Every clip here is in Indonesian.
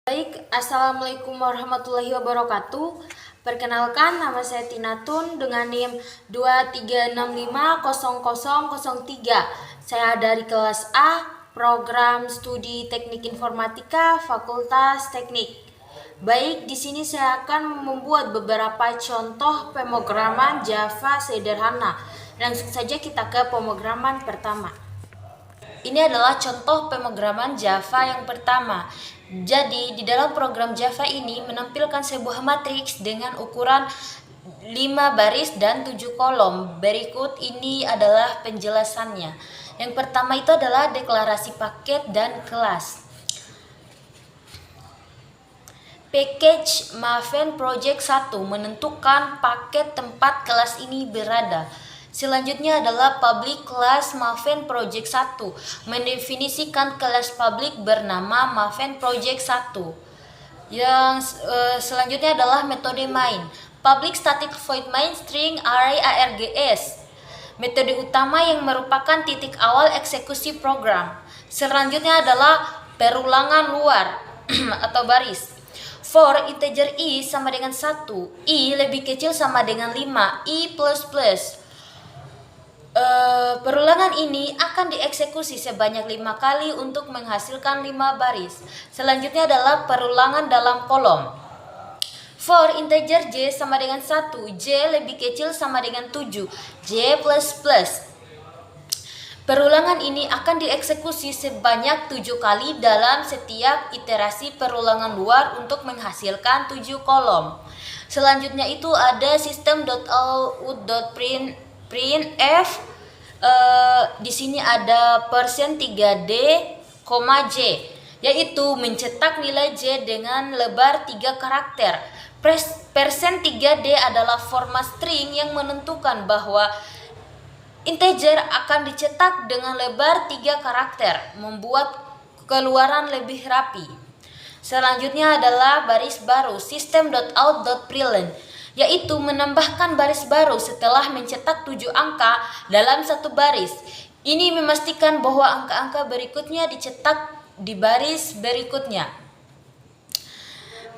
Baik, Assalamualaikum warahmatullahi wabarakatuh. Perkenalkan, nama saya Tinatun dengan NIM 23650003. Saya dari kelas A, program studi Teknik Informatika, Fakultas Teknik. Baik, di sini saya akan membuat beberapa contoh pemrograman Java sederhana. Langsung saja kita ke pemrograman pertama. Ini adalah contoh pemrograman Java yang pertama. Jadi, di dalam program Java ini menampilkan sebuah matriks dengan ukuran 5 baris dan 7 kolom. Berikut ini adalah penjelasannya. Yang pertama itu adalah deklarasi paket dan kelas. Package Maven Project 1 menentukan paket tempat kelas ini berada. Selanjutnya adalah public class Maven Project 1 mendefinisikan kelas public bernama Maven Project 1. Yang selanjutnya adalah metode main. Public static void main string array args. Metode utama yang merupakan titik awal eksekusi program. Selanjutnya adalah perulangan luar atau baris. For integer i sama dengan 1, i lebih kecil sama dengan 5, i plus plus. Perulangan ini akan dieksekusi sebanyak 5 kali untuk menghasilkan 5 baris. Selanjutnya adalah perulangan dalam kolom. For integer j sama dengan 1, j lebih kecil sama dengan 7, j plus plus. Perulangan ini akan dieksekusi sebanyak 7 kali dalam setiap iterasi perulangan luar untuk menghasilkan 7 kolom. Selanjutnya itu ada system.out.printf. Di sini ada %3d, j, yaitu mencetak nilai j dengan lebar 3 karakter. %3d adalah format string yang menentukan bahwa integer akan dicetak dengan lebar 3 karakter, membuat keluaran lebih rapi. Selanjutnya adalah baris baru, system.out.println, yaitu menambahkan baris baru setelah mencetak 7 angka dalam satu baris. Ini memastikan bahwa angka-angka berikutnya dicetak di baris berikutnya.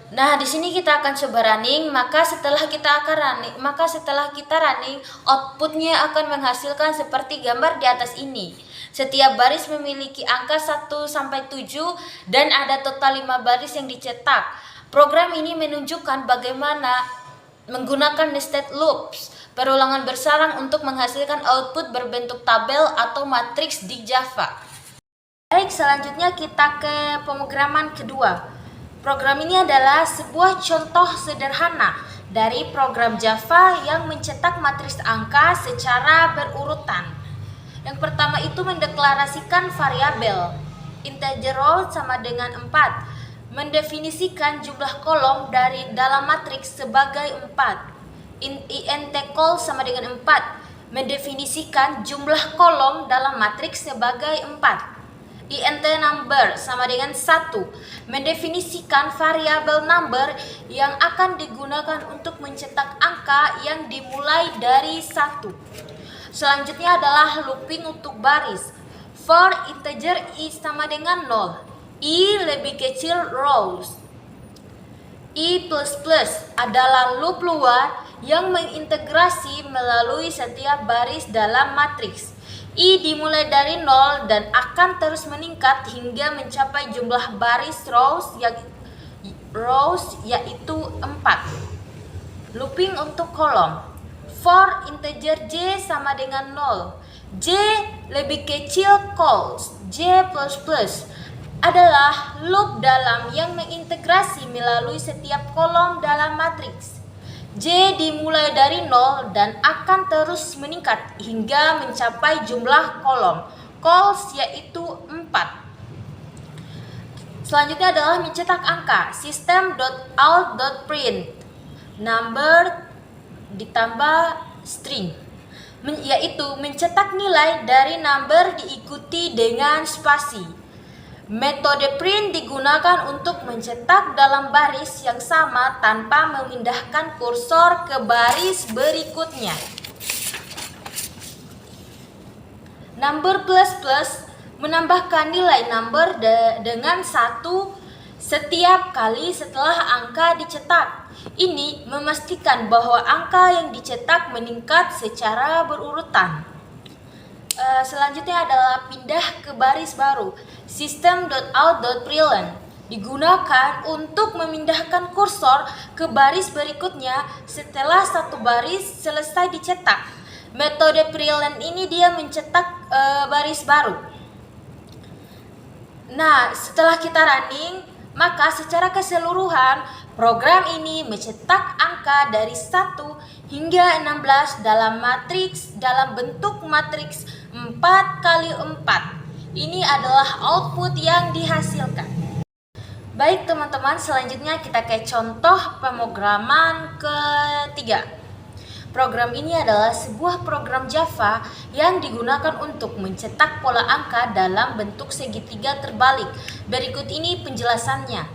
Nah, di sini kita akan coba running, maka setelah kita running, outputnya akan menghasilkan seperti gambar di atas ini. Setiap baris memiliki angka 1 sampai 7 dan ada total 5 baris yang dicetak. Program ini menunjukkan bagaimana menggunakan nested loops, perulangan bersarang untuk menghasilkan output berbentuk tabel atau matriks di Java. Baik, selanjutnya kita ke pemrograman kedua. Program ini adalah sebuah contoh sederhana dari program Java yang mencetak matriks angka secara berurutan. Yang pertama itu mendeklarasikan variabel integer row sama dengan 4, mendefinisikan jumlah kolom dari dalam matriks sebagai 4. Int call sama dengan 4, mendefinisikan jumlah kolom dalam matriks sebagai 4. Int number sama dengan 1, mendefinisikan variabel number yang akan digunakan untuk mencetak angka yang dimulai dari 1. Selanjutnya adalah looping untuk baris. For integer i sama dengan 0, i lebih kecil rows. I plus plus adalah loop luar yang mengintegrasi melalui setiap baris dalam matriks. I dimulai dari 0 dan akan terus meningkat hingga mencapai jumlah baris rows yaitu 4. Looping untuk kolom. For integer j sama dengan 0, j lebih kecil calls, j plus plus adalah loop dalam yang mengintegrasi melalui setiap kolom dalam matriks. J dimulai dari 0 dan akan terus meningkat hingga mencapai jumlah kolom, calls yaitu 4. Selanjutnya adalah mencetak angka, system.out.print number ditambah string, yaitu mencetak nilai dari number diikuti dengan spasi. Metode print digunakan untuk mencetak dalam baris yang sama tanpa memindahkan kursor ke baris berikutnya. Number plus plus menambahkan nilai number dengan 1 setiap kali setelah angka dicetak. Ini memastikan bahwa angka yang dicetak meningkat secara berurutan. Selanjutnya adalah pindah ke baris baru. System.out.println digunakan untuk memindahkan kursor ke baris berikutnya setelah satu baris selesai dicetak. Metode println ini dia mencetak baris baru. Nah, setelah kita running, maka secara keseluruhan program ini mencetak angka dari 1 hingga 16 dalam bentuk matriks 4 kali 4. Ini adalah output yang dihasilkan. Baik teman-teman, selanjutnya kita ke contoh pemrograman ketiga. Program ini adalah sebuah program Java yang digunakan untuk mencetak pola angka dalam bentuk segitiga terbalik. Berikut ini penjelasannya.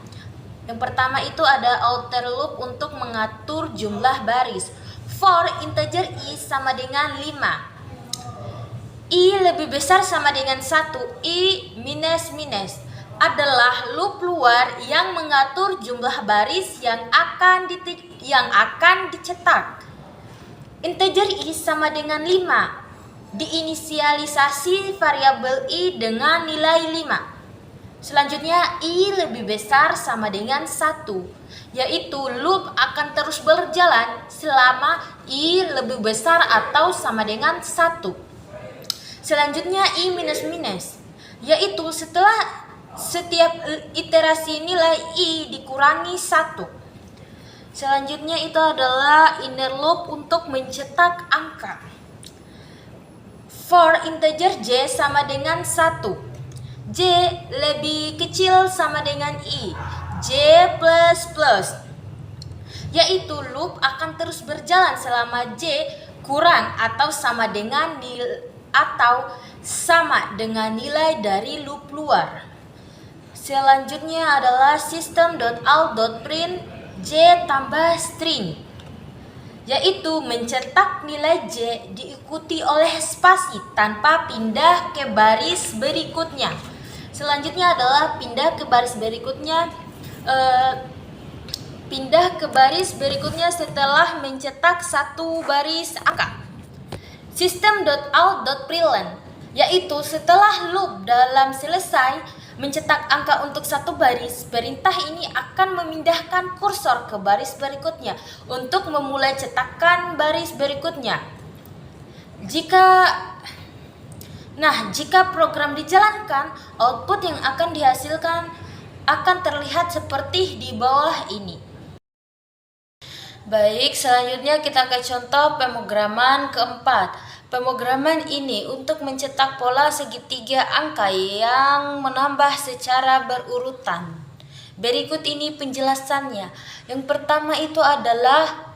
Yang pertama itu ada outer loop untuk mengatur jumlah baris. For integer i sama dengan 5. I lebih besar sama dengan 1. I minus minus adalah loop luar yang mengatur jumlah baris yang akan dicetak. Integer i sama dengan 5. Diinisialisasi variabel i dengan nilai 5. Selanjutnya i lebih besar sama dengan 1, yaitu loop akan terus berjalan selama i lebih besar atau sama dengan 1. Selanjutnya i minus minus, yaitu setelah setiap iterasi nilai i dikurangi 1. Selanjutnya itu adalah inner loop untuk mencetak angka. For integer j sama dengan 1. J lebih kecil sama dengan i. J plus plus, yaitu loop akan terus berjalan selama j kurang atau sama dengan nilai dari loop luar. Selanjutnya adalah system.out.print j tambah string, yaitu mencetak nilai j diikuti oleh spasi tanpa pindah ke baris berikutnya. Selanjutnya adalah pindah ke baris berikutnya setelah mencetak satu baris angka. System.out.println, yaitu setelah loop dalam selesai mencetak angka untuk satu baris, perintah ini akan memindahkan kursor ke baris berikutnya untuk memulai cetakan baris berikutnya. Jika program dijalankan, output yang akan dihasilkan akan terlihat seperti di bawah ini. Baik, selanjutnya kita ke contoh pemrograman keempat. Pemrograman ini untuk mencetak pola segitiga angka yang menambah secara berurutan. Berikut ini penjelasannya. Yang pertama itu adalah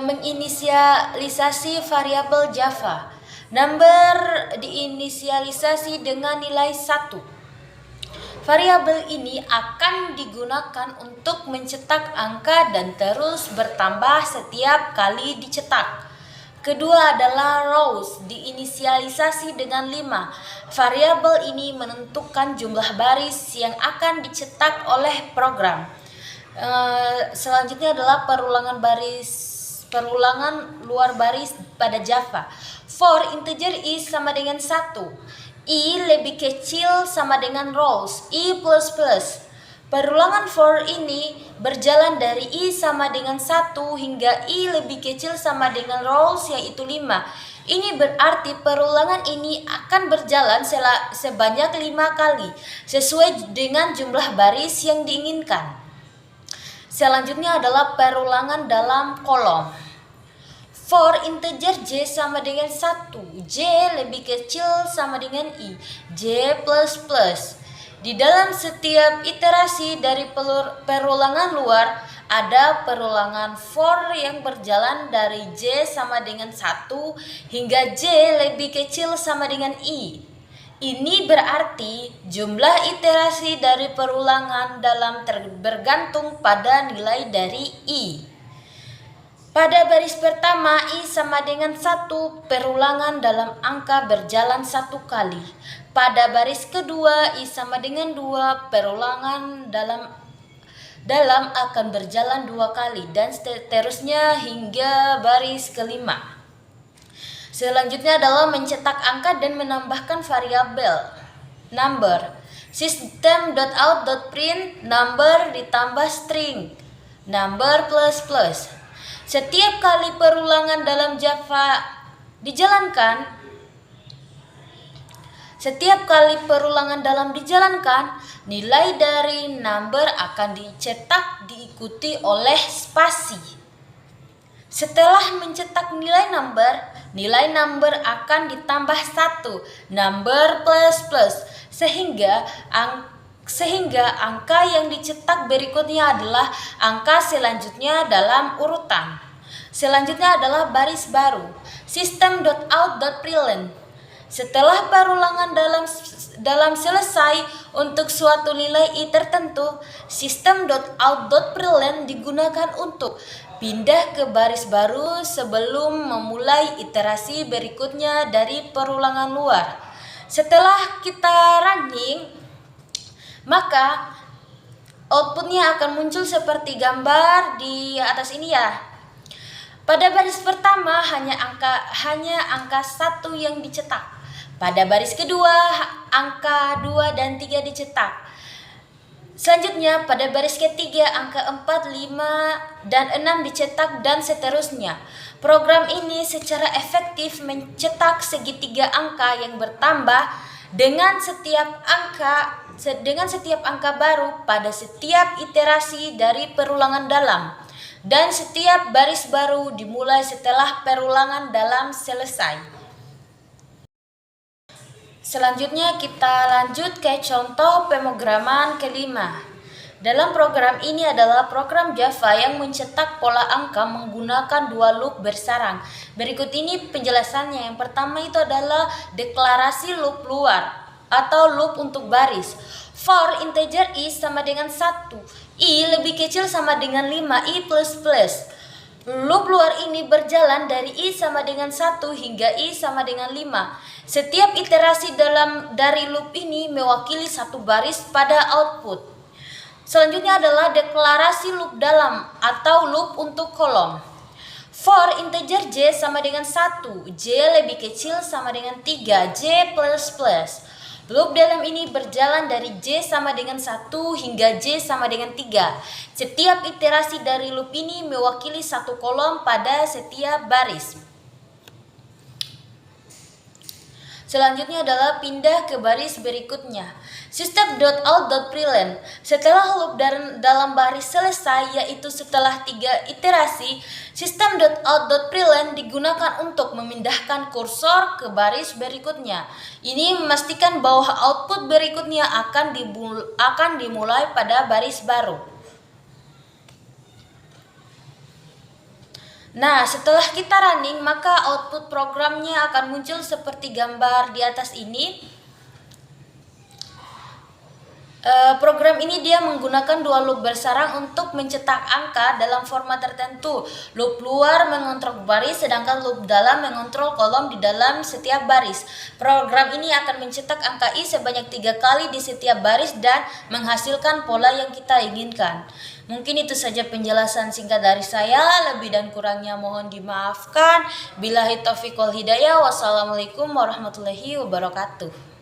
menginisialisasi variabel Java. Number diinisialisasi dengan nilai 1. Variabel ini akan digunakan untuk mencetak angka dan terus bertambah setiap kali dicetak. Kedua adalah rows, diinisialisasi dengan 5. Variabel ini menentukan jumlah baris yang akan dicetak oleh program. Selanjutnya adalah perulangan luar baris pada Java. For integer i sama dengan 1. I lebih kecil sama dengan rows, i plus plus. Perulangan for ini berjalan dari i sama dengan 1 hingga i lebih kecil sama dengan rows, yaitu 5. Ini berarti perulangan ini akan berjalan sebanyak 5 kali sesuai dengan jumlah baris yang diinginkan. Selanjutnya adalah perulangan dalam kolom. For integer j sama dengan 1, j lebih kecil sama dengan i, j plus plus. Di dalam setiap iterasi dari perulangan luar, ada perulangan for yang berjalan dari j sama dengan 1 hingga j lebih kecil sama dengan i. Ini berarti jumlah iterasi dari perulangan bergantung pada nilai dari i. Pada baris pertama, i sama dengan 1, perulangan dalam angka berjalan 1 kali. pada baris kedua I sama dengan 2, perulangan dalam akan berjalan 2 kali dan seterusnya hingga baris kelima. Selanjutnya adalah mencetak angka dan menambahkan variabel number. System.out.print number ditambah string number plus plus. Setiap kali perulangan dalam Java dijalankan, nilai dari number akan dicetak diikuti oleh spasi. Setelah mencetak nilai number akan ditambah 1, number plus plus, sehingga angka yang dicetak berikutnya adalah angka selanjutnya dalam urutan. Selanjutnya adalah baris baru, system.out.println. Setelah perulangan dalam selesai untuk suatu nilai I tertentu, system.out.println digunakan untuk pindah ke baris baru sebelum memulai iterasi berikutnya dari perulangan luar. Setelah kita running, maka outputnya akan muncul seperti gambar di atas ini ya. Pada baris pertama hanya angka 1 yang dicetak. Pada baris kedua angka 2 dan 3 dicetak. Selanjutnya pada baris ketiga angka 4, 5 dan 6 dicetak dan seterusnya. Program ini secara efektif mencetak segitiga angka yang bertambah dengan setiap angka baru pada setiap iterasi dari perulangan dalam, dan setiap baris baru dimulai setelah perulangan dalam selesai. Selanjutnya kita lanjut ke contoh pemrograman kelima. Dalam program ini adalah program Java yang mencetak pola angka menggunakan 2 loop bersarang. Berikut ini penjelasannya. Yang pertama itu adalah deklarasi loop luar atau loop untuk baris. For integer I sama dengan 1, I lebih kecil sama dengan 5, I plus plus. Loop luar ini berjalan dari I sama dengan 1 hingga I sama dengan 5. Setiap iterasi dari loop ini mewakili satu baris pada output. Selanjutnya adalah deklarasi loop dalam atau loop untuk kolom. For integer J sama dengan 1, J lebih kecil sama dengan 3, J plus plus. Loop dalam ini berjalan dari J sama dengan 1 hingga J sama dengan 3. Setiap iterasi dari loop ini mewakili satu kolom pada setiap baris. Selanjutnya adalah pindah ke baris berikutnya. System.out.println. Setelah loop dalam baris selesai, yaitu setelah 3 iterasi, system.out.println digunakan untuk memindahkan kursor ke baris berikutnya. Ini memastikan bahwa output berikutnya akan dimulai pada baris baru. Nah, setelah kita running, maka output programnya akan muncul seperti gambar di atas ini. Program ini dia menggunakan 2 loop bersarang untuk mencetak angka dalam format tertentu. Loop luar mengontrol baris, sedangkan loop dalam mengontrol kolom di dalam setiap baris. Program ini akan mencetak angka I sebanyak 3 kali di setiap baris dan menghasilkan pola yang kita inginkan. Mungkin itu saja penjelasan singkat dari saya. Lebih dan kurangnya mohon dimaafkan. Billahi taufiq wal hidayah. Wassalamualaikum warahmatullahi wabarakatuh.